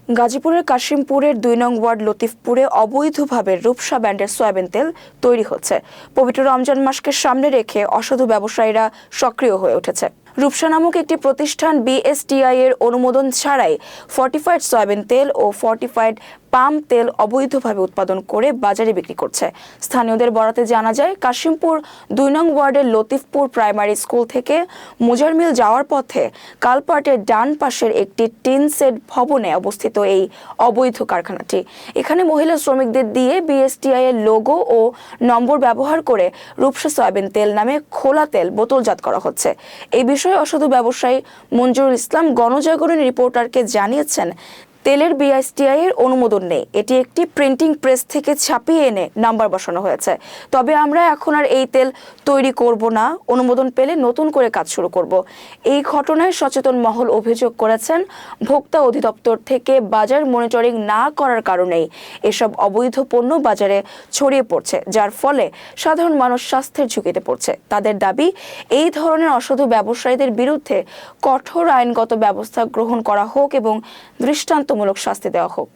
গাজীপুরের কাশিমপুরের ২ নং ওয়ার্ড লতিফপুরে অবৈধভাবে রূপসা ব্র্যান্ডের সয়াবিন তেল তৈরি হচ্ছে। পবিত্র রমজান মাসকে সামনে রেখে অসাধু ব্যবসায়ীরা সক্রিয় হয়ে উঠেছে। রূপসা নামক একটি প্রতিষ্ঠান বিএসটিআই এর অনুমোদন ছাড়াই ফর্টিফাইড সয়াবিন তেল ও ফর্টিফাইড পাম তেল অবৈধভাবে উৎপাদন করে বাজারে বিক্রি করছে। স্থানীয়দের বরাতে জানা যায়, কাশিমপুর ২ নং ওয়ার্ডের লতিফপুর প্রাইমারি স্কুল থেকে মুজার মিল যাওয়ার পথে কালপার্টের ডান পাশের একটি টিন সেট ভবনে অবস্থিত এই অবৈধ কারখানাটি। এখানে মহিলা শ্রমিকদের দিয়ে বিএসটিআই এর লোগো ও নম্বর ব্যবহার করে রূপসা সয়াবিন তেল নামে খোলা তেল বোতলজাত করা হচ্ছে। এই বিষয়ে অসাধু ব্যবসায়ী মঞ্জুরুল ইসলাম গণজাগরণ রিপোর্টারকে জানিয়েছেন, তেলের বিএসটিআই এর অনুমোদন নেই, এটি একটি প্রিন্টিং প্রেস থেকে ছাপিয়ে এনে নাম্বার বসানো হয়েছে। তবে আমরা এখন আর এই তেল তৈরি করব না, অনুমোদন পেলে নতুন করে কাজ শুরু করব। এই ঘটনায় সচেতন মহল অভিযোগ করেছেন, ভোক্তা অধিদপ্তর থেকে বাজার মনিটরিং না করার কারণেই এসব অবৈধ পণ্য বাজারে ছড়িয়ে পড়ছে, যার ফলে সাধারণ মানুষ স্বাস্থ্যের ঝুঁকিতে পড়ছে। তাদের দাবি, এই ধরনের অসাধু ব্যবসায়ীদের বিরুদ্ধে কঠোর আইনগত ব্যবস্থা গ্রহণ করা হোক এবং দৃষ্টান্তমূলক শাস্তি দেওয়া হোক।